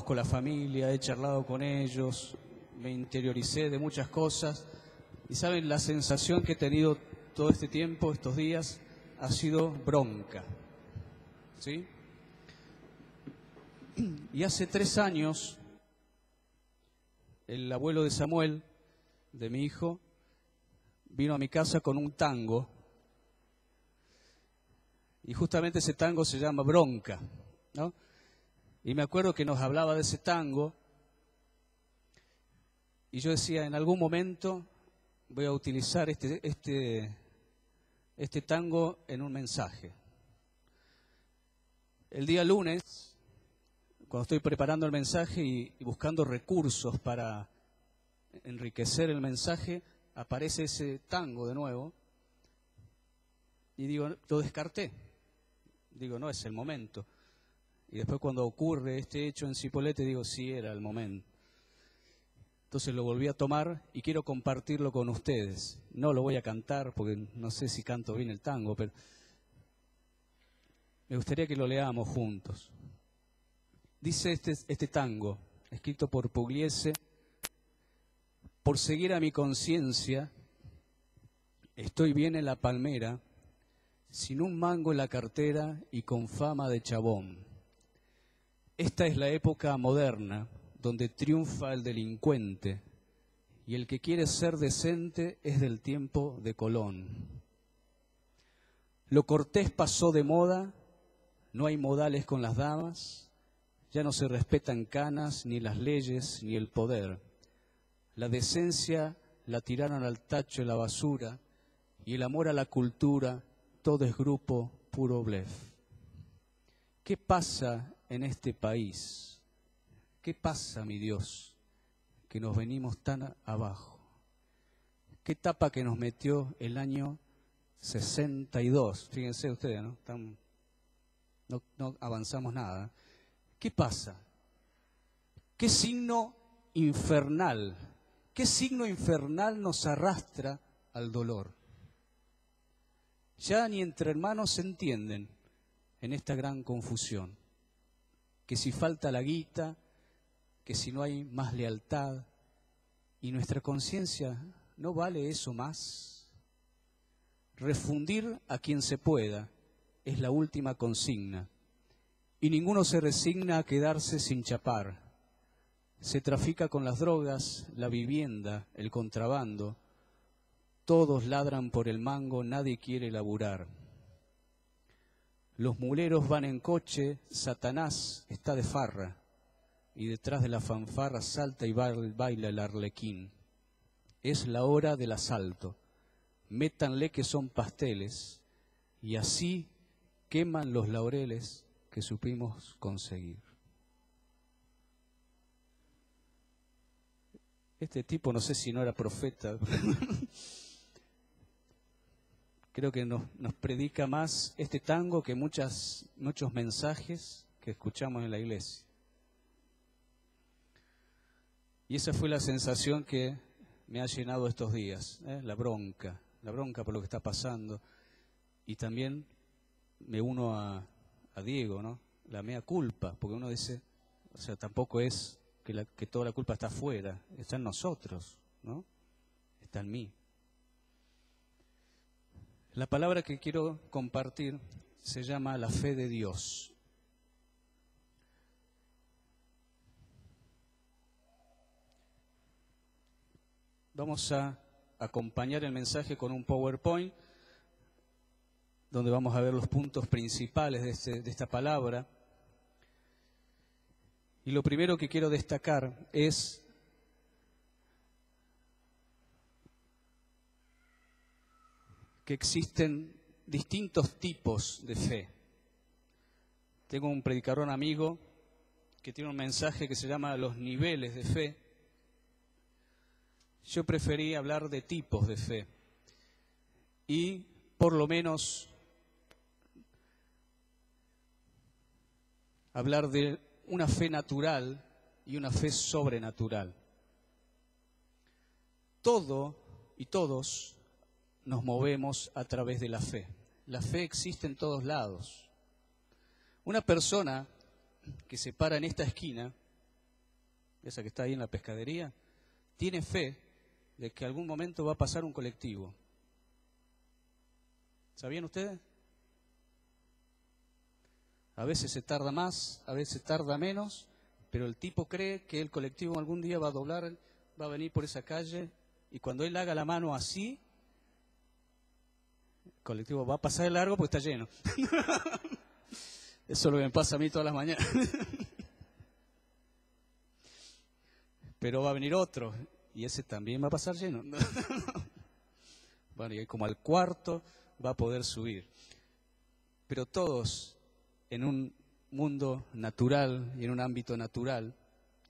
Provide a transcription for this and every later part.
Conozco la familia, he charlado con ellos, me interioricé de muchas cosas y saben, la sensación que he tenido todo este tiempo, estos días, ha sido bronca, ¿sí? Y hace 3 años, el abuelo de Samuel, de mi hijo, vino a mi casa con un tango, y justamente ese tango se llama Bronca, ¿no? Y me acuerdo que nos hablaba de ese tango, y yo decía, en algún momento voy a utilizar este tango en un mensaje. El día lunes, cuando estoy preparando el mensaje y buscando recursos para enriquecer el mensaje, aparece ese tango de nuevo, y digo, lo descarté. Digo, no es el momento. Y después cuando ocurre este hecho en Cipolletti, digo, sí, era el momento. Entonces lo volví a tomar y quiero compartirlo con ustedes. No lo voy a cantar porque no sé si canto bien el tango, pero me gustaría que lo leamos juntos. Dice este tango, escrito por Pugliese: por seguir a mi conciencia, estoy bien en la palmera, sin un mango en la cartera y con fama de chabón. Esta es la época moderna, donde triunfa el delincuente, y el que quiere ser decente es del tiempo de Colón. Lo cortés pasó de moda, no hay modales con las damas, ya no se respetan canas, ni las leyes, ni el poder. La decencia la tiraron al tacho de la basura, y el amor a la cultura, todo es grupo, puro blef. ¿Qué pasa en este país? ¿Qué pasa, mi Dios, que nos venimos tan abajo? ¿Qué tapa que nos metió el año 62? Fíjense ustedes, ¿no? No avanzamos nada. ¿Qué pasa? ¿Qué signo infernal nos arrastra al dolor? Ya ni entre hermanos se entienden en esta gran confusión. Que si falta la guita, que si no hay más lealtad, y nuestra conciencia, ¿no vale eso más? Refundir a quien se pueda es la última consigna, y ninguno se resigna a quedarse sin chapar. Se trafica con las drogas, la vivienda, el contrabando. Todos ladran por el mango, nadie quiere laburar. Los muleros van en coche, Satanás está de farra, y detrás de la fanfarra salta y baila el arlequín. Es la hora del asalto, métanle que son pasteles, y así queman los laureles que supimos conseguir. Este tipo no sé si no era profeta, creo que nos predica más este tango que muchos mensajes que escuchamos en la iglesia. Y esa fue la sensación que me ha llenado estos días, la bronca por lo que está pasando. Y también me uno a Diego, ¿no? La mea culpa, porque uno dice, o sea, tampoco es que toda la culpa está afuera, está en nosotros, ¿no? Está en mí. La palabra que quiero compartir se llama la fe de Dios. Vamos a acompañar el mensaje con un PowerPoint, donde vamos a ver los puntos principales de esta palabra. Y lo primero que quiero destacar es que existen distintos tipos de fe. Tengo un predicador amigo que tiene un mensaje que se llama Los niveles de fe. Yo preferí hablar de tipos de fe y por lo menos hablar de una fe natural y una fe sobrenatural. Todo y todos nos movemos a través de la fe. La fe existe en todos lados. Una persona que se para en esta esquina esa que está ahí en la pescadería, tiene fe de que algún momento va a pasar un colectivo. ¿Sabían ustedes? A veces se tarda más, a veces tarda menos, pero el tipo cree que el colectivo algún día va a doblar, va a venir por esa calle, y cuando él haga la mano así, el colectivo va a pasar de largo porque está lleno. Eso es lo que me pasa a mí todas las mañanas. Pero va a venir otro, y ese también va a pasar lleno. Bueno, y como al cuarto va a poder subir. Pero todos, en un mundo natural y en un ámbito natural,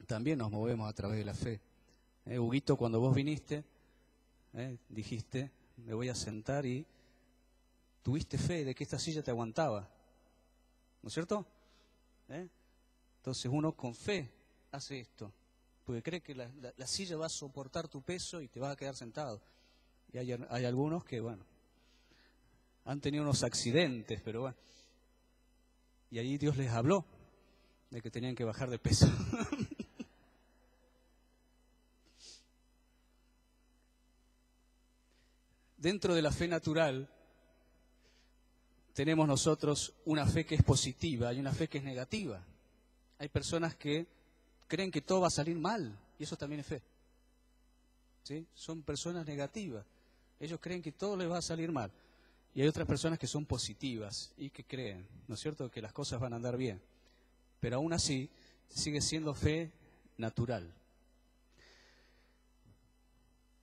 también nos movemos a través de la fe. Huguito, cuando vos viniste, dijiste, me voy a sentar, y tuviste fe de que esta silla te aguantaba. ¿No es cierto? Entonces uno con fe hace esto, porque cree que la silla va a soportar tu peso y te vas a quedar sentado. Y hay algunos que, bueno, han tenido unos accidentes, pero bueno. Y ahí Dios les habló de que tenían que bajar de peso. Dentro de la fe natural tenemos nosotros una fe que es positiva y una fe que es negativa. Hay personas que creen que todo va a salir mal, y eso también es fe. ¿Sí? Son personas negativas. Ellos creen que todo les va a salir mal. Y hay otras personas que son positivas y que creen, ¿no es cierto?, que las cosas van a andar bien. Pero aún así, sigue siendo fe natural.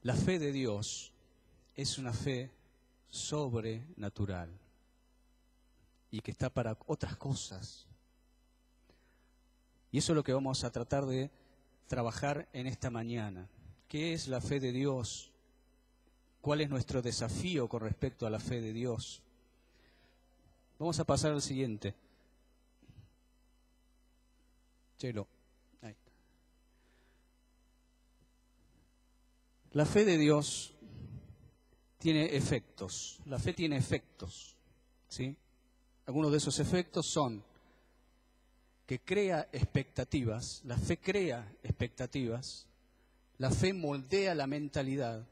La fe de Dios es una fe sobrenatural y que está para otras cosas. Y eso es lo que vamos a tratar de trabajar en esta mañana. ¿Qué es la fe de Dios? ¿Cuál es nuestro desafío con respecto a la fe de Dios? Vamos a pasar al siguiente. Chelo. Ahí. La fe de Dios tiene efectos. La fe tiene efectos, ¿sí? Algunos de esos efectos son que crea expectativas. La fe crea expectativas. La fe moldea la mentalidad.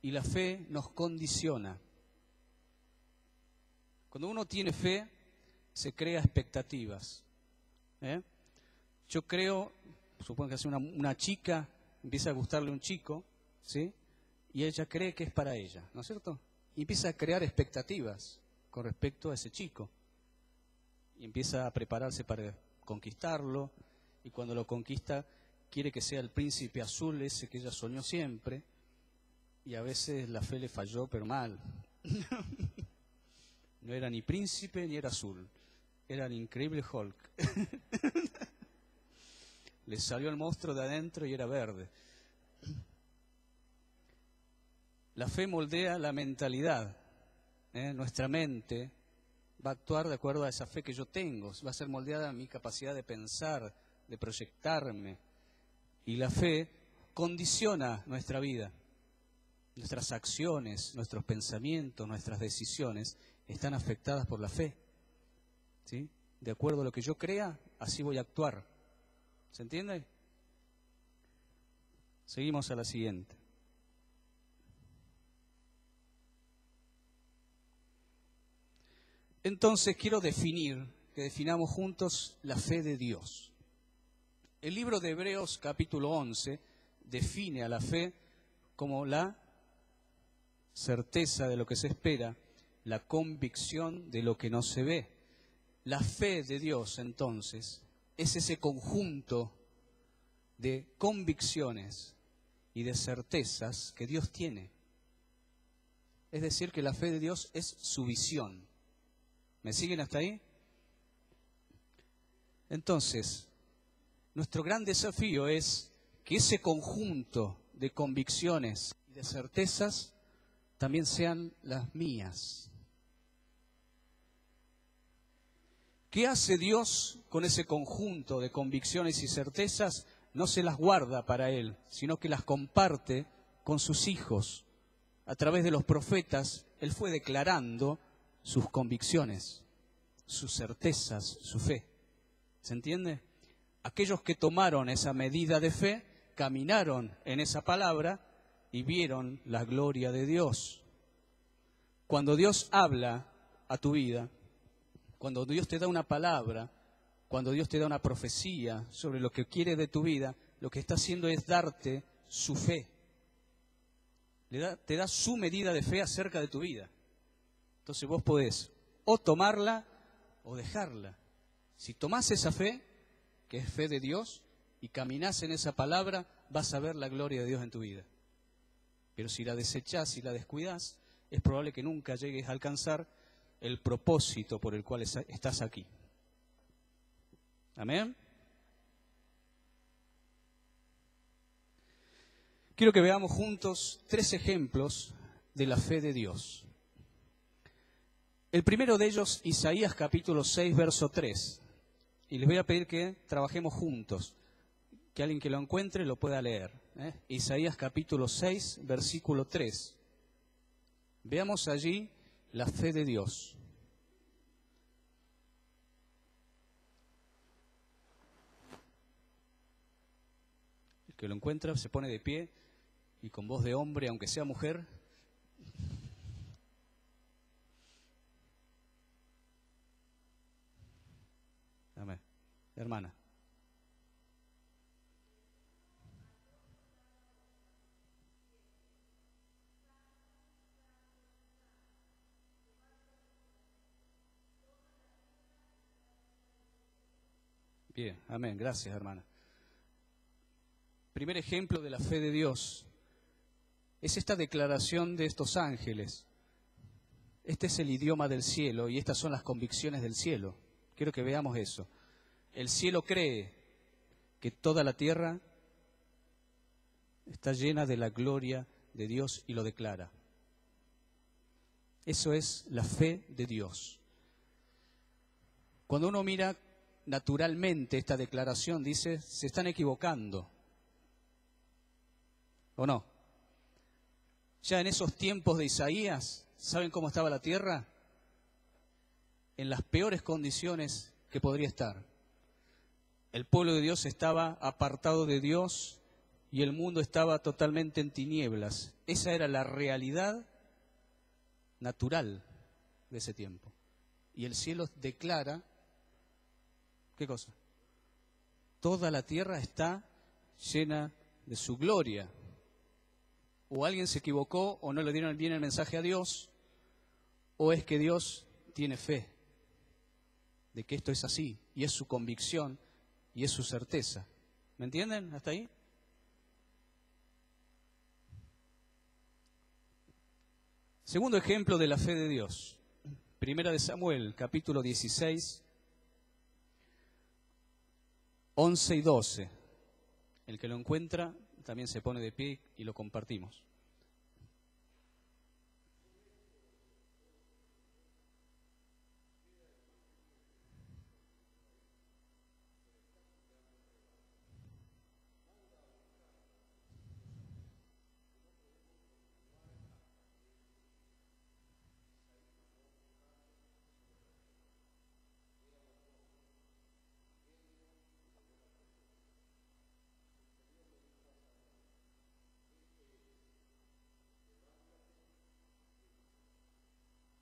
Y la fe nos condiciona. Cuando uno tiene fe, se crea expectativas. Yo creo, supongo que hace una chica, empieza a gustarle un chico, ¿sí? Y ella cree que es para ella, ¿no es cierto? Y empieza a crear expectativas con respecto a ese chico. Y empieza a prepararse para conquistarlo. Y cuando lo conquista, quiere que sea el príncipe azul ese que ella soñó siempre. Y a veces la fe le falló, pero mal. No era ni príncipe ni era azul. Era el increíble Hulk. Le salió el monstruo de adentro y era verde. La fe moldea la mentalidad. Nuestra mente va a actuar de acuerdo a esa fe que yo tengo. Va a ser moldeada a mi capacidad de pensar, de proyectarme. Y la fe condiciona nuestra vida. Nuestras acciones, nuestros pensamientos, nuestras decisiones están afectadas por la fe. ¿Sí? De acuerdo a lo que yo crea, así voy a actuar. ¿Se entiende? Seguimos a la siguiente. Entonces quiero que definamos juntos la fe de Dios. El libro de Hebreos capítulo 11 define a la fe como la certeza de lo que se espera, la convicción de lo que no se ve. La fe de Dios, entonces, es ese conjunto de convicciones y de certezas que Dios tiene. Es decir, que la fe de Dios es su visión. ¿Me siguen hasta ahí? Entonces, nuestro gran desafío es que ese conjunto de convicciones y de certezas también sean las mías. ¿Qué hace Dios con ese conjunto de convicciones y certezas? No se las guarda para Él, sino que las comparte con sus hijos. A través de los profetas, Él fue declarando sus convicciones, sus certezas, su fe. ¿Se entiende? Aquellos que tomaron esa medida de fe, caminaron en esa palabra y vieron la gloria de Dios. Cuando Dios habla a tu vida, cuando Dios te da una palabra, cuando Dios te da una profecía sobre lo que quiere de tu vida, lo que está haciendo es darte su fe. Te da su medida de fe acerca de tu vida. Entonces vos podés o tomarla o dejarla. Si tomás esa fe, que es fe de Dios, y caminás en esa palabra, vas a ver la gloria de Dios en tu vida. Pero si la desechás y la descuidás, es probable que nunca llegues a alcanzar el propósito por el cual estás aquí. Amén. Quiero que veamos juntos 3 ejemplos de la fe de Dios. El primero de ellos, Isaías capítulo 6, verso 3. Y les voy a pedir que trabajemos juntos, que alguien que lo encuentre lo pueda leer. Isaías capítulo 6, versículo 3. Veamos allí la fe de Dios. El que lo encuentra se pone de pie y con voz de hombre, aunque sea mujer. Amén. Hermana. Bien, amén. Gracias, hermana. Primer ejemplo de la fe de Dios es esta declaración de estos ángeles. Este es el idioma del cielo y estas son las convicciones del cielo. Quiero que veamos eso. El cielo cree que toda la tierra está llena de la gloria de Dios y lo declara. Eso es la fe de Dios. Cuando uno mira naturalmente esta declaración, dice, se están equivocando. ¿O no? Ya en esos tiempos de Isaías, ¿saben cómo estaba la tierra? En las peores condiciones que podría estar. El pueblo de Dios estaba apartado de Dios y el mundo estaba totalmente en tinieblas. Esa era la realidad natural de ese tiempo. Y el cielo declara, ¿qué cosa? Toda la tierra está llena de su gloria. O alguien se equivocó o no le dieron bien el mensaje a Dios, o es que Dios tiene fe de que esto es así, y es su convicción, y es su certeza. ¿Me entienden hasta ahí? Segundo ejemplo de la fe de Dios. Primera de Samuel, capítulo 16, 11 y 12. El que lo encuentra también se pone de pie y lo compartimos.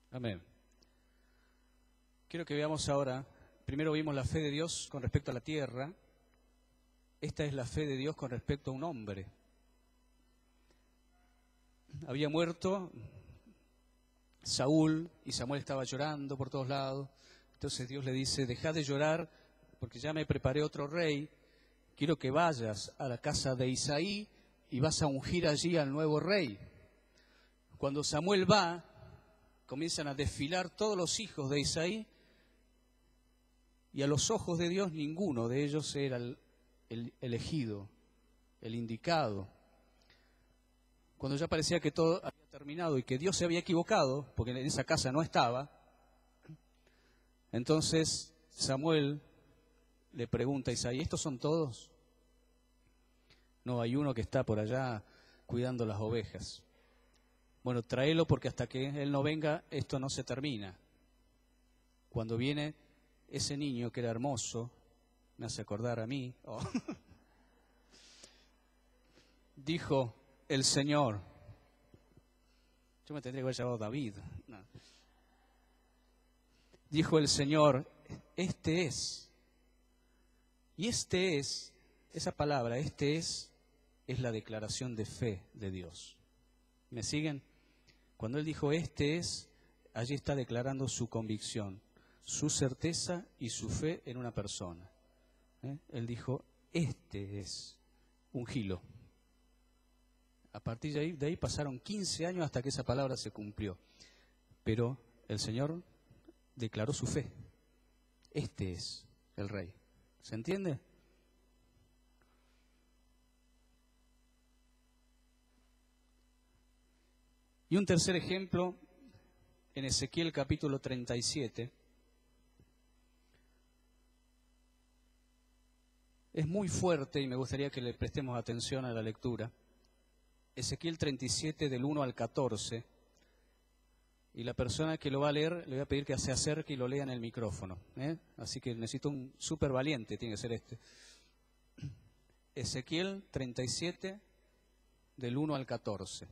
Amén. Quiero que veamos ahora, primero vimos la fe de Dios con respecto a la tierra. Esta es la fe de Dios con respecto a un hombre. Había muerto Saúl y Samuel estaba llorando por todos lados. Entonces Dios le dice, dejá de llorar porque ya me preparé otro rey. Quiero que vayas a la casa de Isaí y vas a ungir allí al nuevo rey. Cuando Samuel va, comienzan a desfilar todos los hijos de Isaí y a los ojos de Dios ninguno de ellos era el elegido, el indicado. Cuando ya parecía que todo había terminado y que Dios se había equivocado, porque en esa casa no estaba, entonces Samuel le pregunta a Isaí, ¿estos son todos? No, hay uno que está por allá cuidando las ovejas. Bueno, tráelo porque hasta que él no venga, esto no se termina. Cuando viene ese niño que era hermoso, me hace acordar a mí. Oh. Dijo el Señor. Yo me tendría que haber llamado David. No. Dijo el Señor, este es. Y este es, esa palabra, este es la declaración de fe de Dios. ¿Me siguen? Cuando Él dijo este es, allí está declarando su convicción, su certeza y su fe en una persona. Él dijo, este es un gilo. A partir de ahí pasaron 15 años hasta que esa palabra se cumplió. Pero el Señor declaró su fe. Este es el Rey. ¿Se entiende? Y un tercer ejemplo, en Ezequiel capítulo 37. Es muy fuerte y me gustaría que le prestemos atención a la lectura. Ezequiel 37 del 1 al 14. Y la persona que lo va a leer, le voy a pedir que se acerque y lo lea en el micrófono. Así que necesito un súper valiente, tiene que ser este. Ezequiel 37 del 1 al 14.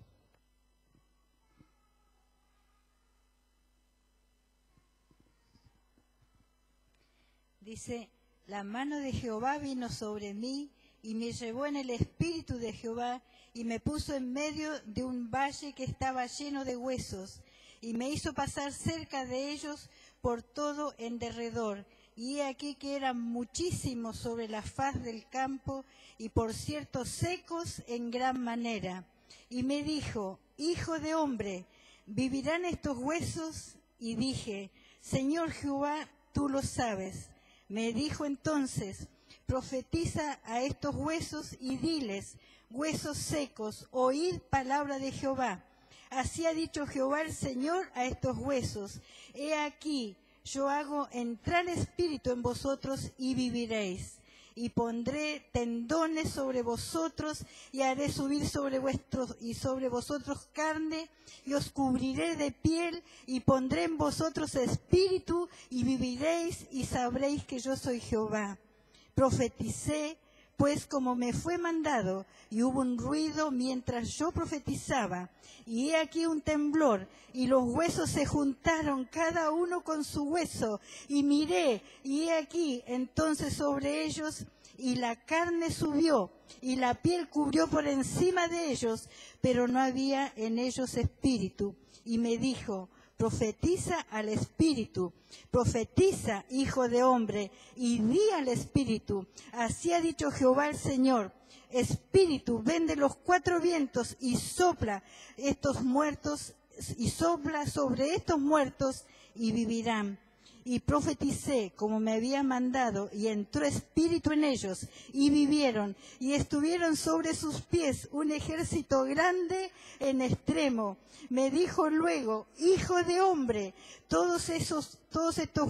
Dice, la mano de Jehová vino sobre mí y me llevó en el espíritu de Jehová y me puso en medio de un valle que estaba lleno de huesos y me hizo pasar cerca de ellos por todo en derredor. Y he aquí que eran muchísimos sobre la faz del campo y por cierto secos en gran manera. Y me dijo, hijo de hombre, ¿vivirán estos huesos? Y dije, Señor Jehová, tú lo sabes. Me dijo entonces, profetiza a estos huesos y diles, huesos secos, oíd palabra de Jehová. Así ha dicho Jehová el Señor a estos huesos, he aquí, yo hago entrar espíritu en vosotros y viviréis. Y pondré tendones sobre vosotros y haré subir sobre vosotros carne y os cubriré de piel y pondré en vosotros espíritu y viviréis y sabréis que yo soy Jehová. Profeticé pues como me fue mandado, y hubo un ruido mientras yo profetizaba, y he aquí un temblor, y los huesos se juntaron cada uno con su hueso, y miré, y he aquí entonces sobre ellos, y la carne subió, y la piel cubrió por encima de ellos, pero no había en ellos espíritu. Y me dijo, profetiza al espíritu, profetiza, hijo de hombre, y di al espíritu, así ha dicho Jehová el Señor, espíritu, ven de los cuatro vientos y sopla estos muertos, y sopla sobre estos muertos y vivirán. Y profeticé como me había mandado, y entró espíritu en ellos, y vivieron, y estuvieron sobre sus pies un ejército grande en extremo. Me dijo luego, hijo de hombre, todos estos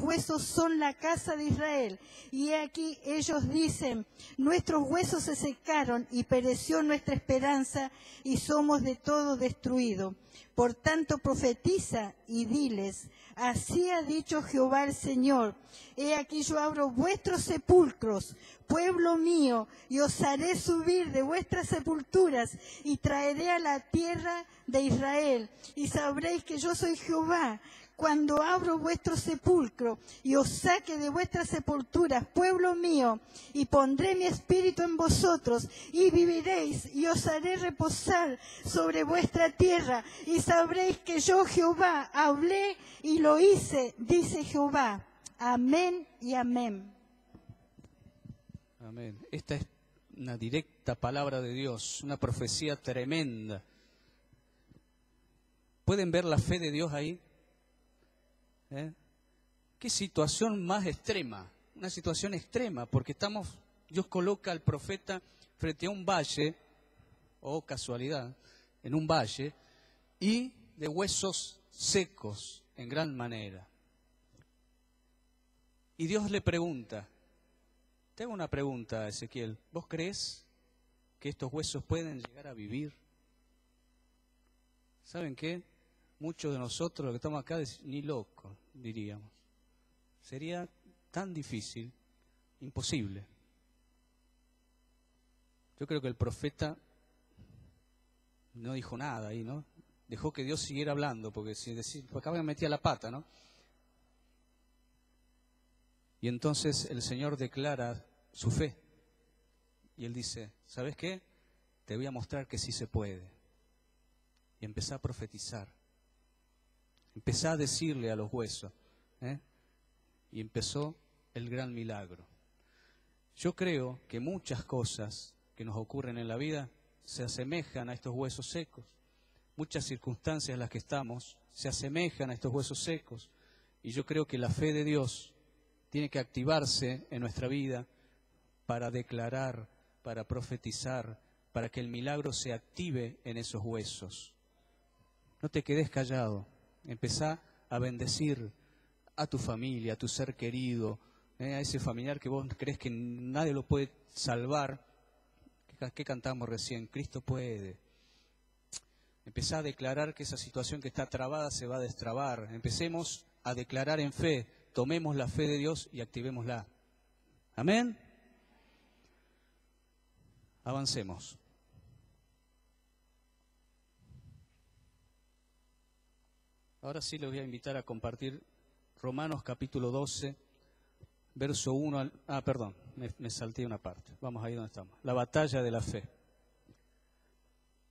huesos son la casa de Israel. Y he aquí ellos dicen, nuestros huesos se secaron, y pereció nuestra esperanza, y somos de todo destruidos. Por tanto profetiza y diles, así ha dicho Jehová el Señor, he aquí yo abro vuestros sepulcros, pueblo mío, y os haré subir de vuestras sepulturas, y traeré a la tierra de Israel, y sabréis que yo soy Jehová, cuando abro vuestro sepulcro, y os saque de vuestras sepulturas, pueblo mío, y pondré mi espíritu en vosotros, y viviréis, y os haré reposar sobre vuestra tierra, y sabréis que yo Jehová hablé y lo hice, dice Jehová. Amén y amén. Amén. Esta es una directa palabra de Dios, una profecía tremenda. ¿Pueden ver la fe de Dios ahí? ¿Qué situación más extrema? Una situación extrema, porque Dios coloca al profeta frente a un valle, o casualidad, en un valle, y de huesos secos en gran manera. Y Dios le pregunta, te hago una pregunta, a Ezequiel, ¿vos crees que estos huesos pueden llegar a vivir? ¿Saben qué? Muchos de nosotros, los que estamos acá, ni locos, diríamos. Sería tan difícil, imposible. Yo creo que el profeta no dijo nada ahí, ¿no? Dejó que Dios siguiera hablando, porque si decía, acá me metía la pata, ¿no? Y entonces el Señor declara su fe. Y Él dice, ¿sabes qué? Te voy a mostrar que sí se puede. Y empezá a profetizar. Empezá a decirle a los huesos. Y empezó el gran milagro. Yo creo que muchas cosas que nos ocurren en la vida se asemejan a estos huesos secos. Muchas circunstancias en las que estamos se asemejan a estos huesos secos. Y yo creo que la fe de Dios tiene que activarse en nuestra vida para declarar, para profetizar, para que el milagro se active en esos huesos. No te quedes callado. Empezá a bendecir a tu familia, a tu ser querido, a ese familiar que vos crees que nadie lo puede salvar. ¿Qué cantamos recién? Cristo puede. Empezá a declarar que esa situación que está trabada se va a destrabar. Empecemos a declarar en fe. Tomemos la fe de Dios y activémosla. Amén. Avancemos. Ahora sí les voy a invitar a compartir Romanos capítulo 12, verso 1 al... perdón, me salté una parte. Vamos ahí donde estamos. La batalla de la fe.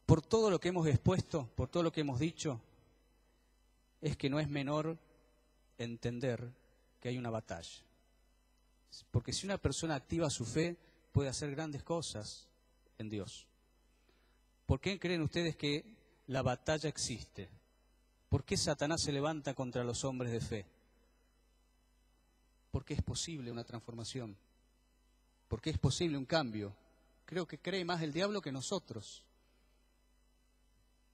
Por todo lo que hemos expuesto, por todo lo que hemos dicho, es que no es menor entender que hay una batalla. Porque si una persona activa su fe, puede hacer grandes cosas en Dios. ¿Por qué creen ustedes que la batalla existe? ¿Por qué Satanás se levanta contra los hombres de fe? Porque es posible una transformación. Porque es posible un cambio. Creo que cree más el diablo que nosotros.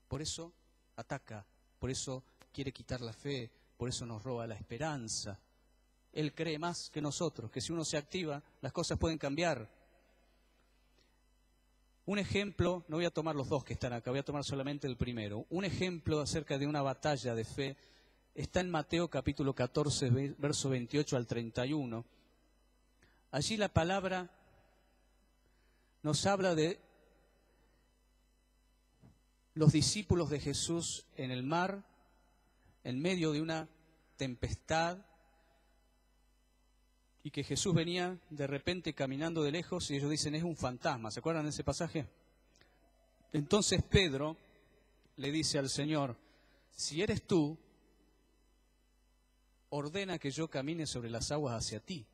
Por eso ataca, por eso quiere quitar la fe, por eso nos roba la esperanza. Él cree más que nosotros, que si uno se activa, las cosas pueden cambiar. Un ejemplo, no voy a tomar los dos que están acá, voy a tomar solamente el primero. Un ejemplo acerca de una batalla de fe está en Mateo capítulo 14, verso 28 al 31. Allí la palabra nos habla de los discípulos de Jesús en el mar, en medio de una tempestad, y que Jesús venía de repente caminando de lejos y ellos dicen, es un fantasma. ¿Se acuerdan de ese pasaje? Entonces Pedro le dice al Señor, si eres tú, ordena que yo camine sobre las aguas hacia ti.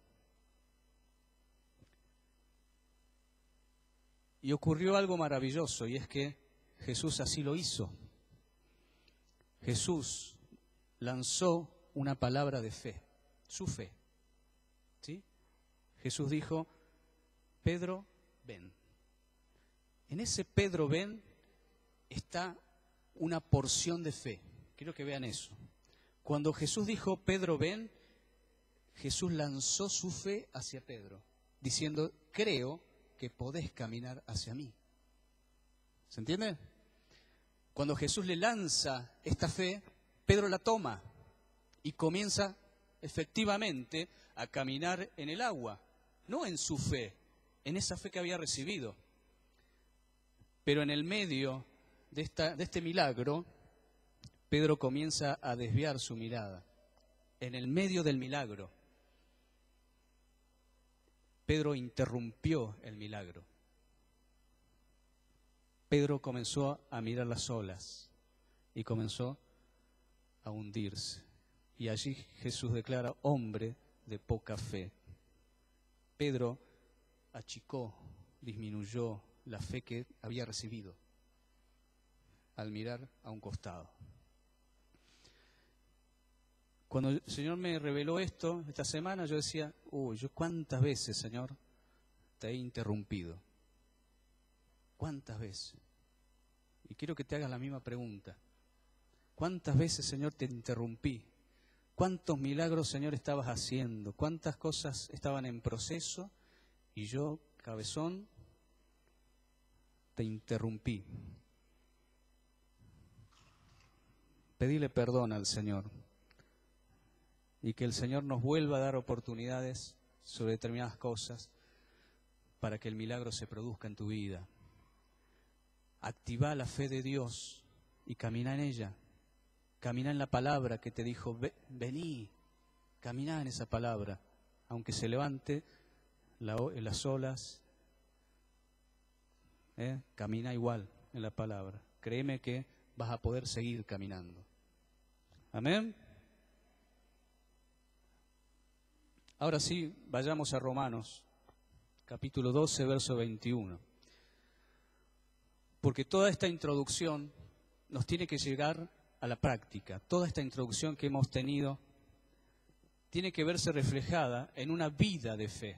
Y ocurrió algo maravilloso, y es que Jesús así lo hizo. Jesús lanzó una palabra de fe, su fe. ¿Sí? Jesús dijo, Pedro, ven. En ese Pedro, ven, está una porción de fe. Quiero que vean eso. Cuando Jesús dijo, Pedro, ven, Jesús lanzó su fe hacia Pedro, diciendo, creo que podés caminar hacia mí. ¿Se entiende? Cuando Jesús le lanza esta fe, Pedro la toma y comienza efectivamente a caminar en el agua, no en su fe, en esa fe que había recibido. Pero en el medio de este milagro, Pedro comienza a desviar su mirada. En el medio del milagro, Pedro interrumpió el milagro. Pedro comenzó a mirar las olas y comenzó a hundirse. Y allí Jesús declara, hombre de poca fe. Pedro achicó, disminuyó la fe que había recibido al mirar a un costado. Cuando el Señor me reveló esto, esta semana, yo decía, yo cuántas veces, Señor, te he interrumpido. ¿Cuántas veces? Y quiero que te hagas la misma pregunta. ¿Cuántas veces, Señor, te interrumpí? ¿Cuántos milagros, Señor, estabas haciendo? ¿Cuántas cosas estaban en proceso? Y yo, cabezón, te interrumpí. Pedile perdón al Señor. Y que el Señor nos vuelva a dar oportunidades sobre determinadas cosas para que el milagro se produzca en tu vida. Activa la fe de Dios y camina en ella. Camina en la palabra que te dijo, vení, camina en esa palabra. Aunque se levante las olas, camina igual en la palabra. Créeme que vas a poder seguir caminando. Amén. Ahora sí, vayamos a Romanos, capítulo 12, verso 21. Porque toda esta introducción nos tiene que llegar a la práctica. Toda esta introducción que hemos tenido tiene que verse reflejada en una vida de fe,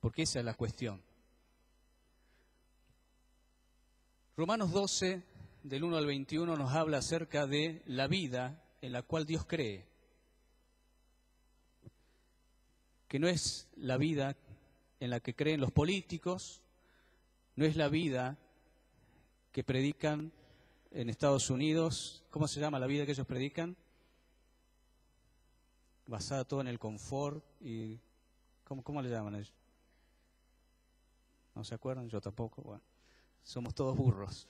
porque esa es la cuestión. Romanos 12, del 1 al 21, nos habla acerca de la vida en la cual Dios cree, que no es la vida en la que creen los políticos, no es la vida que predican en Estados Unidos. ¿Cómo se llama la vida que ellos predican? Basada todo en el confort y... ¿Cómo le llaman ellos? ¿No se acuerdan? Yo tampoco. Bueno, somos todos burros.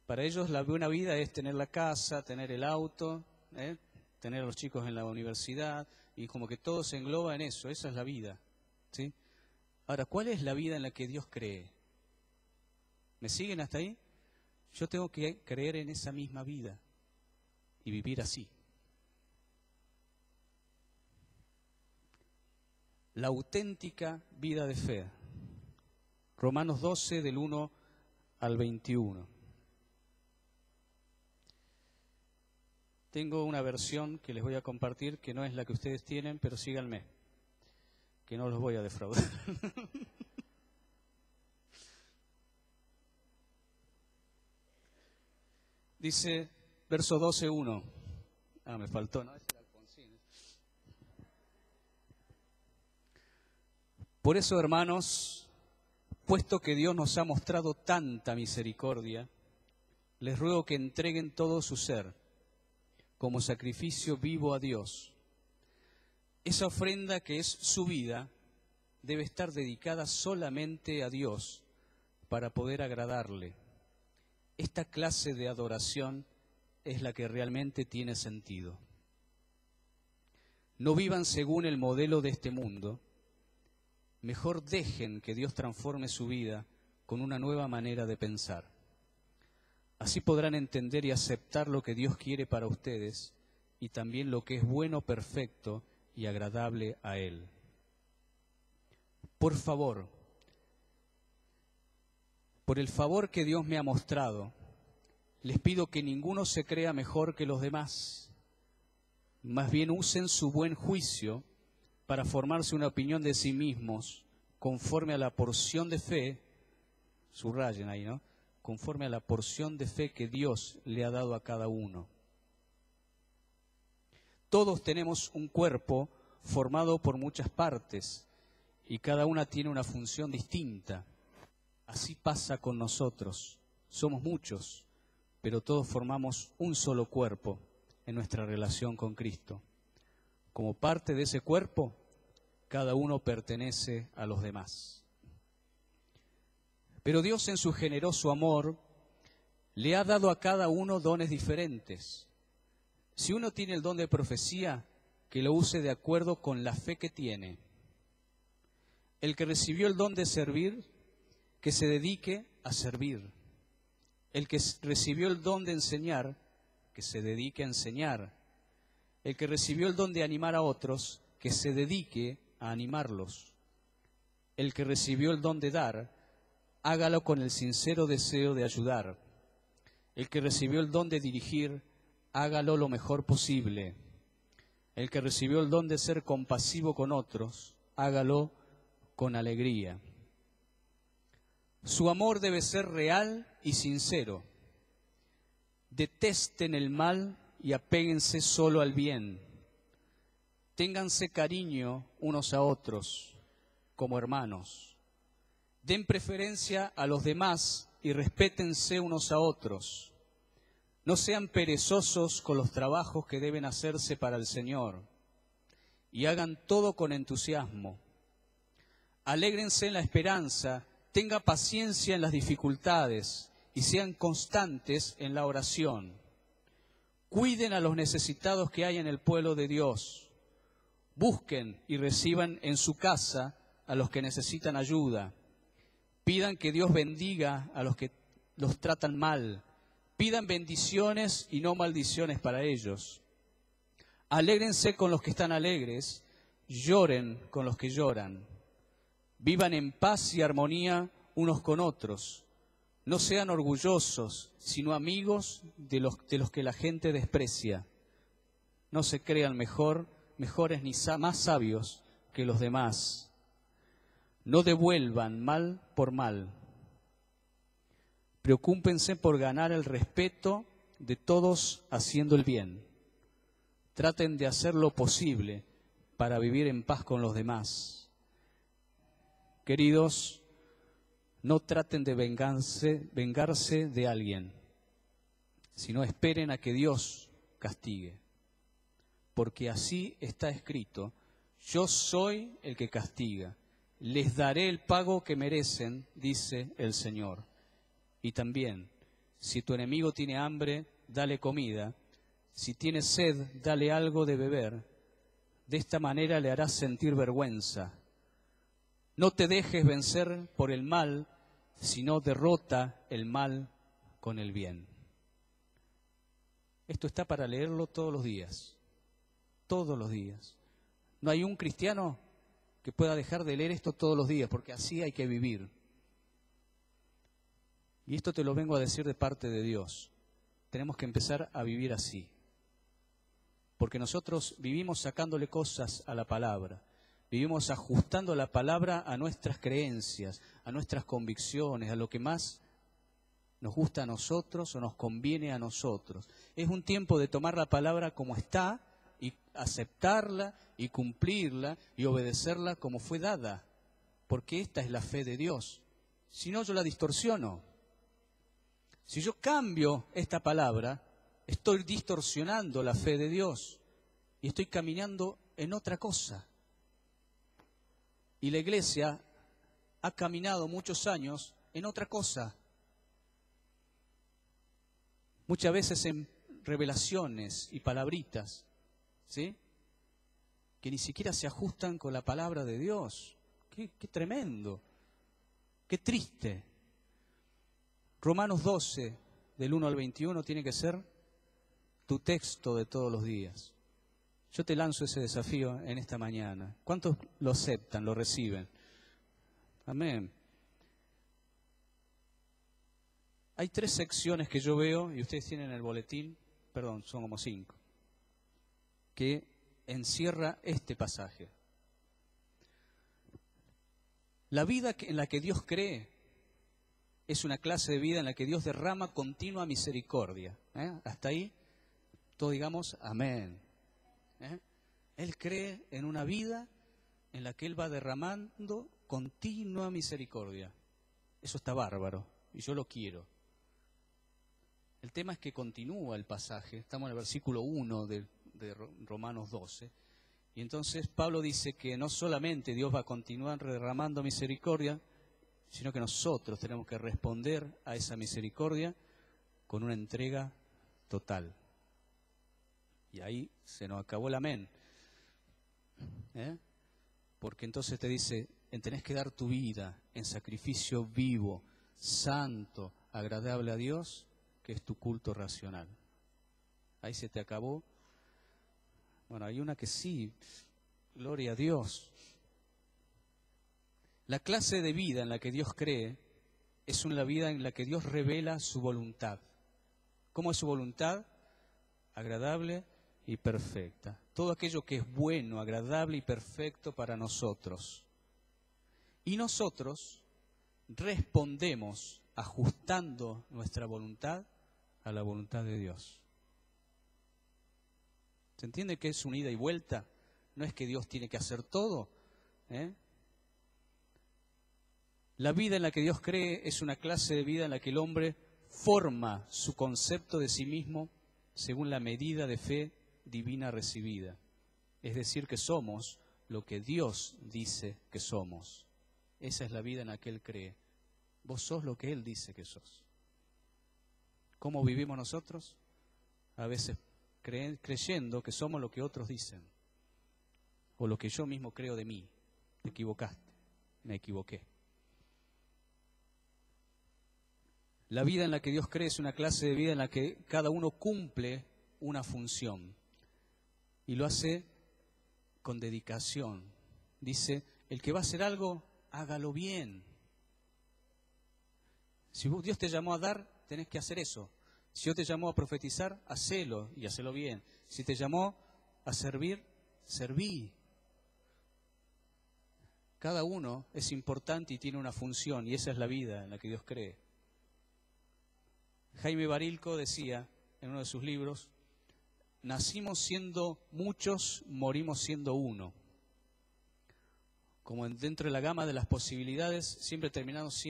Para ellos la buena vida es tener la casa, tener el auto, tener a los chicos en la universidad, y como que todo se engloba en eso. Esa es la vida, ¿sí? Ahora, ¿cuál es la vida en la que Dios cree? ¿Me siguen hasta ahí? Yo tengo que creer en esa misma vida y vivir así. La auténtica vida de fe. Romanos 12, del 1 al 21. Tengo una versión que les voy a compartir que no es la que ustedes tienen, pero síganme, que no los voy a defraudar. Dice, verso 12:1. Me faltó, ¿no? Ese era Alfonsín. Por eso, hermanos, puesto que Dios nos ha mostrado tanta misericordia, les ruego que entreguen todo su ser como sacrificio vivo a Dios. Esa ofrenda que es su vida debe estar dedicada solamente a Dios para poder agradarle. Esta clase de adoración es la que realmente tiene sentido. No vivan según el modelo de este mundo. Mejor dejen que Dios transforme su vida con una nueva manera de pensar. Así podrán entender y aceptar lo que Dios quiere para ustedes y también lo que es bueno, perfecto y agradable a Él. Por favor, por el favor que Dios me ha mostrado, les pido que ninguno se crea mejor que los demás. Más bien usen su buen juicio para formarse una opinión de sí mismos conforme a la porción de fe, subrayen ahí, ¿no? Conforme a la porción de fe que Dios le ha dado a cada uno. Todos tenemos un cuerpo formado por muchas partes y cada una tiene una función distinta. Así pasa con nosotros. Somos muchos, pero todos formamos un solo cuerpo en nuestra relación con Cristo. Como parte de ese cuerpo, cada uno pertenece a los demás. Pero Dios, en su generoso amor, le ha dado a cada uno dones diferentes. Si uno tiene el don de profecía, que lo use de acuerdo con la fe que tiene. El que recibió el don de servir, que se dedique a servir. El que recibió el don de enseñar, que se dedique a enseñar. El que recibió el don de animar a otros, que se dedique a animarlos. El que recibió el don de dar, hágalo con el sincero deseo de ayudar. El que recibió el don de dirigir, hágalo lo mejor posible. El que recibió el don de ser compasivo con otros, hágalo con alegría. Su amor debe ser real y sincero. Detesten el mal y apéguense solo al bien. Ténganse cariño unos a otros como hermanos. Den preferencia a los demás y respétense unos a otros. No sean perezosos con los trabajos que deben hacerse para el Señor. y hagan todo con entusiasmo. Alégrense en la esperanza, tengan paciencia en las dificultades y sean constantes en la oración. Cuiden a los necesitados que hay en el pueblo de Dios. Busquen y reciban en su casa a los que necesitan ayuda. Pidan que Dios bendiga a los que los tratan mal. Pidan bendiciones y no maldiciones para ellos. Alégrense con los que están alegres, lloren con los que lloran. Vivan en paz y armonía unos con otros. No sean orgullosos, sino amigos de los que la gente desprecia. No se crean mejores ni más sabios que los demás. No devuelvan mal por mal. Preocúpense por ganar el respeto de todos haciendo el bien. Traten de hacer lo posible para vivir en paz con los demás. Queridos, no traten de vengarse de alguien, sino esperen a que Dios castigue. Porque así está escrito: yo soy el que castiga, les daré el pago que merecen, dice el Señor. Y también, si tu enemigo tiene hambre, dale comida, si tiene sed, dale algo de beber. De esta manera le harás sentir vergüenza. No te dejes vencer por el mal, sino derrota el mal con el bien. Esto está para leerlo todos los días. Todos los días. No hay un cristiano que pueda dejar de leer esto todos los días, porque así hay que vivir. Y esto te lo vengo a decir de parte de Dios. Tenemos que empezar a vivir así. Porque nosotros vivimos sacándole cosas a la palabra. Vivimos ajustando la palabra a nuestras creencias, a nuestras convicciones, a lo que más nos gusta a nosotros o nos conviene a nosotros. Es un tiempo de tomar la palabra como está y aceptarla y cumplirla y obedecerla como fue dada. Porque esta es la fe de Dios. Si no, yo la distorsiono. Si yo cambio esta palabra, estoy distorsionando la fe de Dios y estoy caminando en otra cosa. Y la iglesia ha caminado muchos años en otra cosa. Muchas veces en revelaciones y palabritas, ¿sí?, que ni siquiera se ajustan con la palabra de Dios. Qué tremendo, qué triste. Romanos 12, del 1 al 21, tiene que ser tu texto de todos los días. Yo te lanzo ese desafío en esta mañana. ¿Cuántos lo aceptan, lo reciben? Amén. Hay 3 secciones que yo veo, y ustedes tienen el boletín, perdón, son como 5, que encierra este pasaje. La vida en la que Dios cree es una clase de vida en la que Dios derrama continua misericordia. Hasta ahí, todos digamos amén. Él cree en una vida en la que Él va derramando continua misericordia. Eso está bárbaro y yo lo quiero. El tema es que continúa el pasaje. Estamos en el versículo 1 de Romanos 12. Y entonces Pablo dice que no solamente Dios va a continuar derramando misericordia, sino que nosotros tenemos que responder a esa misericordia con una entrega total. Y ahí se nos acabó el amén. Porque entonces te dice, tenés que dar tu vida en sacrificio vivo, santo, agradable a Dios, que es tu culto racional. Ahí se te acabó. Bueno, hay una que sí, gloria a Dios. La clase de vida en la que Dios cree es una vida en la que Dios revela su voluntad. ¿Cómo es su voluntad? Agradable y perfecta. Todo aquello que es bueno, agradable y perfecto para nosotros. Y nosotros respondemos ajustando nuestra voluntad a la voluntad de Dios. ¿Se entiende que es un ida y vuelta? No es que Dios tiene que hacer todo. La vida en la que Dios cree es una clase de vida en la que el hombre forma su concepto de sí mismo según la medida de fe divina recibida. es decir, que somos lo que Dios dice que somos. Esa es la vida en la que Él cree. Vos sos lo que Él dice que sos. ¿Cómo vivimos nosotros? A veces creyendo que somos lo que otros dicen, o lo que yo mismo creo de mí. Te equivocaste, me equivoqué. La vida en la que Dios cree es una clase de vida en la que cada uno cumple una función y lo hace con dedicación. Dice, el que va a hacer algo, hágalo bien. Si Dios te llamó a dar, tenés que hacer eso. Si Dios te llamó a profetizar, hacelo y hacelo bien. Si te llamó a servir, serví. Cada uno es importante y tiene una función, y esa es la vida en la que Dios cree. Jaime Barilco decía en uno de sus libros, nacimos siendo muchos, morimos siendo uno. Como dentro de la gama de las posibilidades, siempre terminamos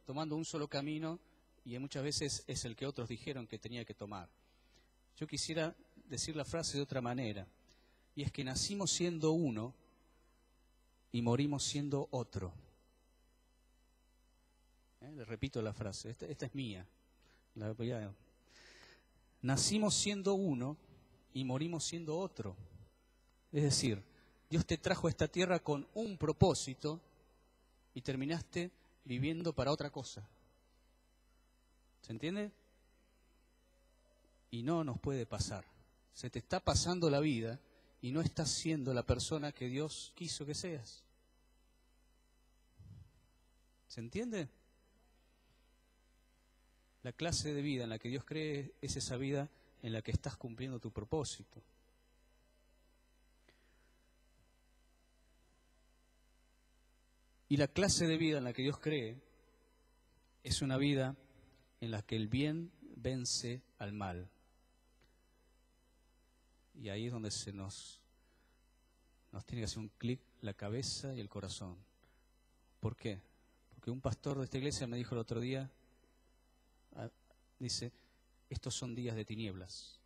tomando un solo camino, y muchas veces es el que otros dijeron que tenía que tomar. Yo quisiera decir la frase de otra manera, y es que nacimos siendo uno y morimos siendo otro. Le repito la frase, esta es mía. Nacimos siendo uno y morimos siendo otro. Es decir, Dios te trajo a esta tierra con un propósito y terminaste viviendo para otra cosa. ¿Se entiende? Y no nos puede pasar. Se te está pasando la vida y no estás siendo la persona que Dios quiso que seas. ¿Se entiende? La clase de vida en la que Dios cree es esa vida en la que estás cumpliendo tu propósito. Y la clase de vida en la que Dios cree es una vida en la que el bien vence al mal. Y ahí es donde nos tiene que hacer un clic la cabeza y el corazón. ¿Por qué? Porque un pastor de esta iglesia me dijo el otro día, dice, estos son días de tinieblas.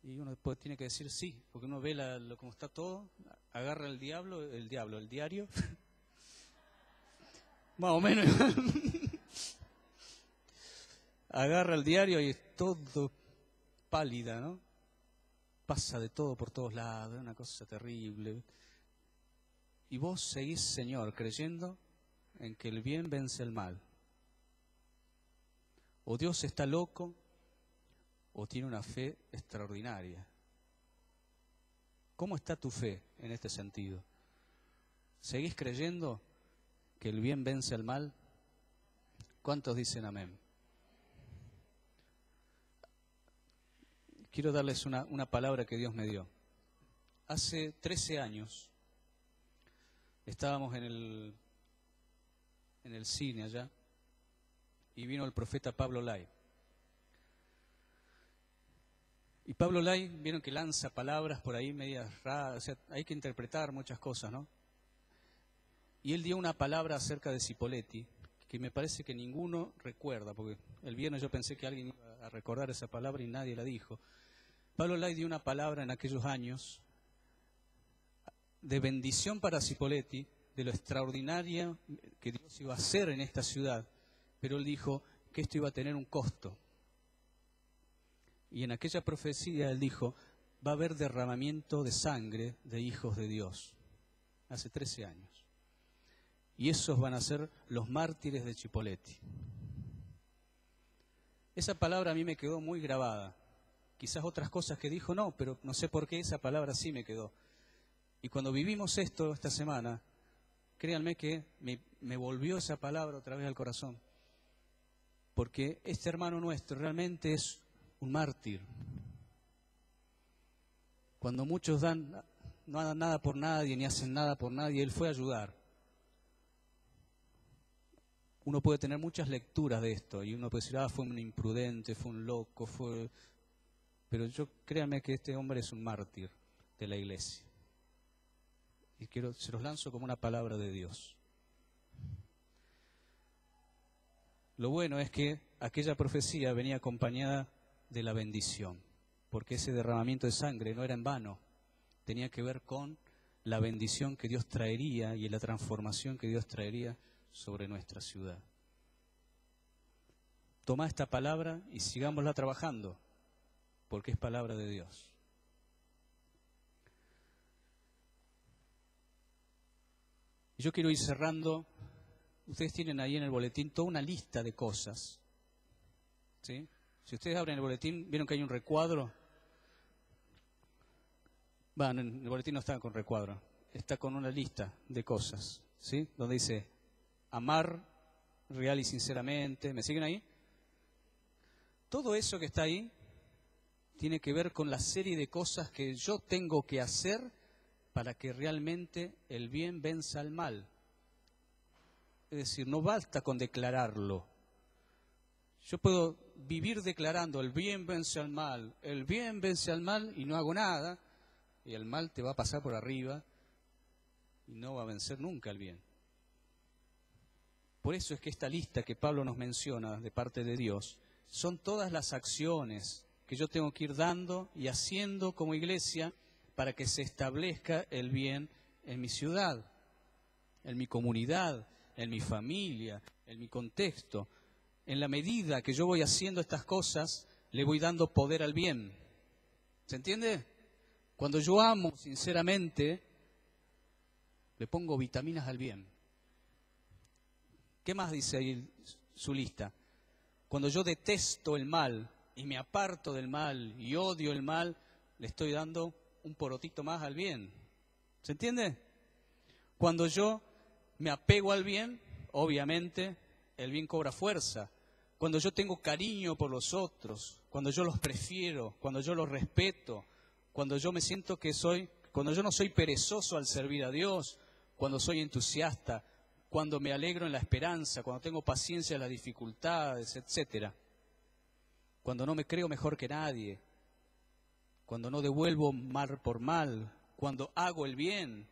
Y uno después tiene que decir sí, porque uno ve cómo está todo, agarra el diario, más o menos, agarra el diario y es todo pálida, ¿no? Pasa de todo por todos lados, es una cosa terrible. Y vos seguís, Señor, creyendo en que el bien vence el mal. O Dios está loco, o tiene una fe extraordinaria. ¿Cómo está tu fe en este sentido? ¿Seguís creyendo que el bien vence al mal? ¿Cuántos dicen amén? Quiero darles una palabra que Dios me dio. Hace 13 años estábamos en el cine allá y vino el profeta Pablo Lay. Y Pablo Lay, vieron que lanza palabras por ahí medias raras, o sea, hay que interpretar muchas cosas, ¿no? Y él dio una palabra acerca de Cipolletti, que me parece que ninguno recuerda, porque el viernes yo pensé que alguien iba a recordar esa palabra y nadie la dijo. Pablo Lay dio una palabra en aquellos años de bendición para Cipolletti, de lo extraordinario que Dios iba a hacer en esta ciudad, pero él dijo que esto iba a tener un costo. Y en aquella profecía él dijo, va a haber derramamiento de sangre de hijos de Dios, hace 13 años. Y esos van a ser los mártires de Cipolletti. Esa palabra a mí me quedó muy grabada. Quizás otras cosas que dijo no, pero no sé por qué esa palabra sí me quedó. Y cuando vivimos esto esta semana, créanme que me volvió esa palabra otra vez al corazón. Porque este hermano nuestro realmente es un mártir. Cuando muchos no dan nada por nadie, ni hacen nada por nadie, él fue a ayudar. Uno puede tener muchas lecturas de esto, y uno puede decir, fue un imprudente, fue un loco, pero créanme que este hombre es un mártir de la iglesia. Y se los lanzo como una palabra de Dios. Lo bueno es que aquella profecía venía acompañada de la bendición. porque ese derramamiento de sangre no era en vano, tenía que ver con la bendición que Dios traería y la transformación que Dios traería sobre nuestra ciudad. Toma esta palabra y sigámosla trabajando, porque es palabra de Dios. Y yo quiero ir cerrando. Ustedes tienen ahí en el boletín toda una lista de cosas, ¿sí? Si ustedes abren el boletín, ¿vieron que hay un recuadro? Bueno, en el boletín no está con recuadro, está con una lista de cosas, ¿sí? Donde dice, amar real y sinceramente. ¿Me siguen ahí? Todo eso que está ahí tiene que ver con la serie de cosas que yo tengo que hacer para que realmente el bien venza al mal. Es decir, no basta con declararlo. Yo puedo vivir declarando el bien vence al mal, el bien vence al mal, y no hago nada, y el mal te va a pasar por arriba y no va a vencer nunca el bien. Por eso es que esta lista que Pablo nos menciona de parte de Dios son todas las acciones que yo tengo que ir dando y haciendo como iglesia para que se establezca el bien en mi ciudad, en mi comunidad, en mi familia, en mi contexto. En la medida que yo voy haciendo estas cosas, le voy dando poder al bien. ¿Se entiende? Cuando yo amo sinceramente, le pongo vitaminas al bien. ¿Qué más dice ahí su lista? Cuando yo detesto el mal y me aparto del mal y odio el mal, le estoy dando un porotito más al bien. ¿Se entiende? Cuando yo me apego al bien, obviamente el bien cobra fuerza. Cuando yo tengo cariño por los otros, cuando yo los prefiero, cuando yo los respeto, cuando yo me siento cuando yo no soy perezoso al servir a Dios, cuando soy entusiasta, cuando me alegro en la esperanza, cuando tengo paciencia en las dificultades, etcétera. Cuando no me creo mejor que nadie, cuando no devuelvo mal por mal, cuando hago el bien,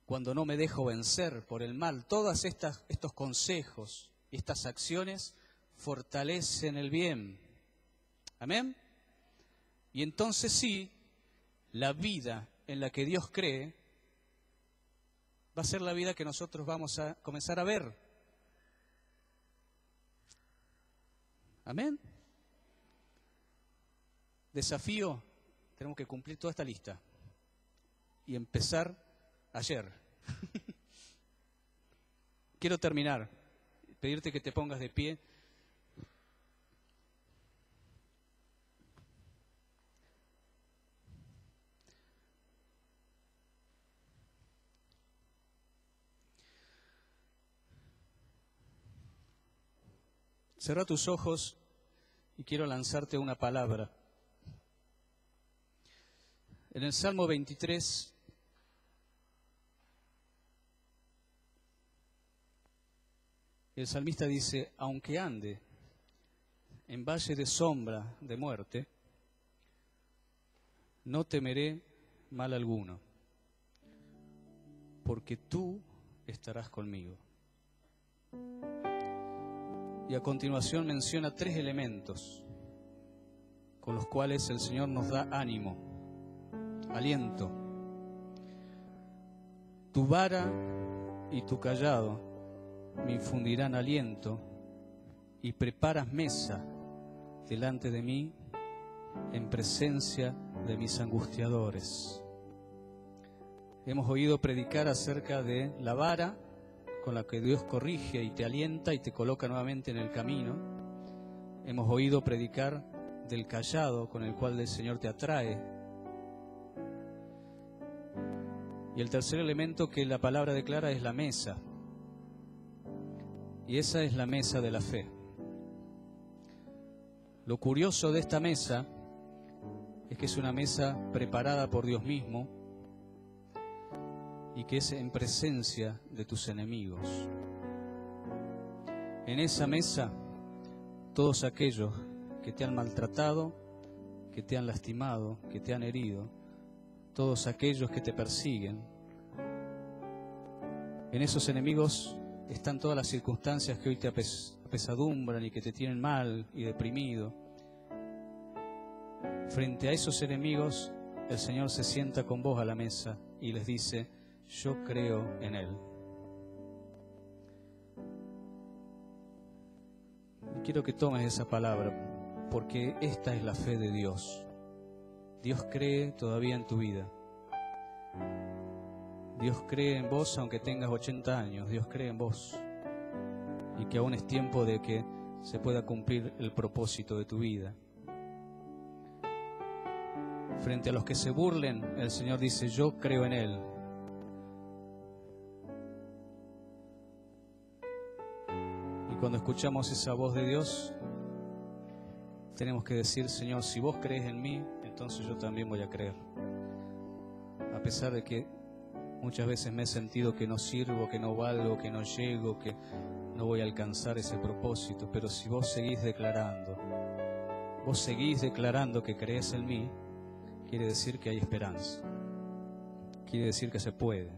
cuando no me dejo vencer por el mal. Todos estos consejos y estas acciones fortalecen el bien. ¿Amén? Y entonces sí, la vida en la que Dios cree va a ser la vida que nosotros vamos a comenzar a ver. ¿Amén? Desafío, tenemos que cumplir toda esta lista y empezar ayer. Quiero terminar, pedirte que te pongas de pie. Cerra tus ojos y quiero lanzarte una palabra. En el Salmo 23, el salmista dice, aunque ande en valle de sombra de muerte, no temeré mal alguno, porque tú estarás conmigo. Y a continuación menciona 3 elementos con los cuales el Señor nos da ánimo, aliento. Tu vara y tu cayado me infundirán aliento y preparas mesa delante de mí en presencia de mis angustiadores. Hemos oído predicar acerca de la vara con la que Dios corrige y te alienta y te coloca nuevamente en el camino. Hemos oído predicar del cayado con el cual el Señor te atrae. Y el tercer elemento que la palabra declara es la mesa. Y esa es la mesa de la fe. Lo curioso de esta mesa es que es una mesa preparada por Dios mismo y que es en presencia de tus enemigos. En esa mesa, todos aquellos que te han maltratado, que te han lastimado, que te han herido, todos aquellos que te persiguen, en esos enemigos están todas las circunstancias que hoy te apesadumbran y que te tienen mal y deprimido. Frente a esos enemigos, el Señor se sienta con vos a la mesa y les dice: yo creo en Él. Quiero que tomes esa palabra, porque esta es la fe de Dios. Dios cree todavía en tu vida. Dios cree en vos aunque tengas 80 años. Dios cree en vos. Y que aún es tiempo de que se pueda cumplir el propósito de tu vida. Frente a los que se burlen, el Señor dice: yo creo en Él. Y cuando escuchamos esa voz de Dios, tenemos que decir: Señor, si vos crees en mí, entonces yo también voy a creer. A pesar de que muchas veces me he sentido que no sirvo, que no valgo, que no llego, que no voy a alcanzar ese propósito, pero si vos seguís declarando que crees en mí, quiere decir que hay esperanza. Quiere decir que se puede.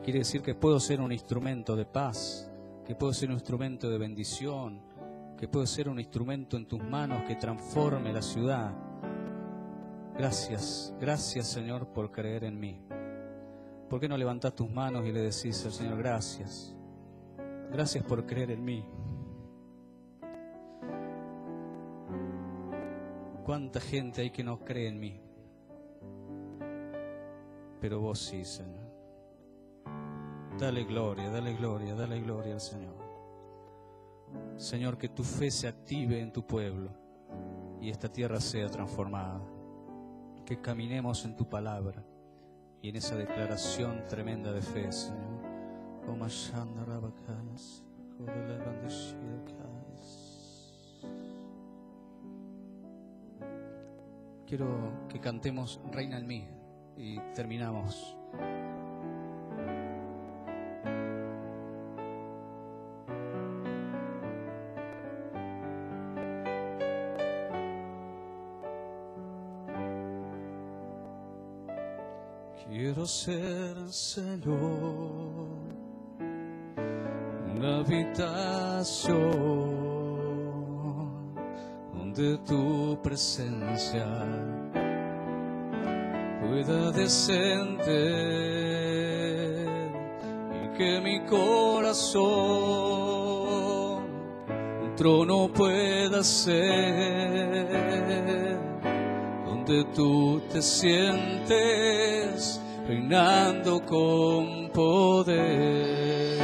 Quiere decir que puedo ser un instrumento de paz, que puedo ser un instrumento de bendición, que puedo ser un instrumento en tus manos que transforme la ciudad. Gracias, gracias Señor por creer en mí. ¿Por qué no levantás tus manos y le decís al Señor: gracias? Gracias por creer en mí. ¿Cuánta gente hay que no cree en mí? Pero vos sí, Señor. Dale gloria, dale gloria, dale gloria al Señor. Señor, que tu fe se active en tu pueblo y esta tierra sea transformada. Que caminemos en tu palabra y en esa declaración tremenda de fe, Señor. Quiero que cantemos Reina en mí y terminamos. Quiero ser, Señor, una habitación donde tu presencia pueda descender y que mi corazón un trono pueda ser, donde tú te sientes reinando con poder.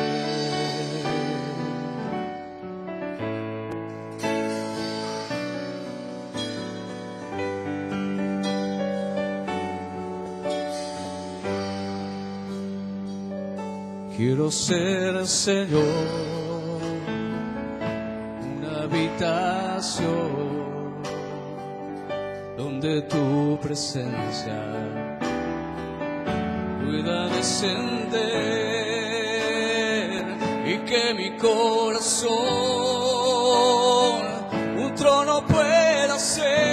Quiero ser, Señor, una habitación donde tu presencia pueda descender y que mi corazón un trono pueda ser.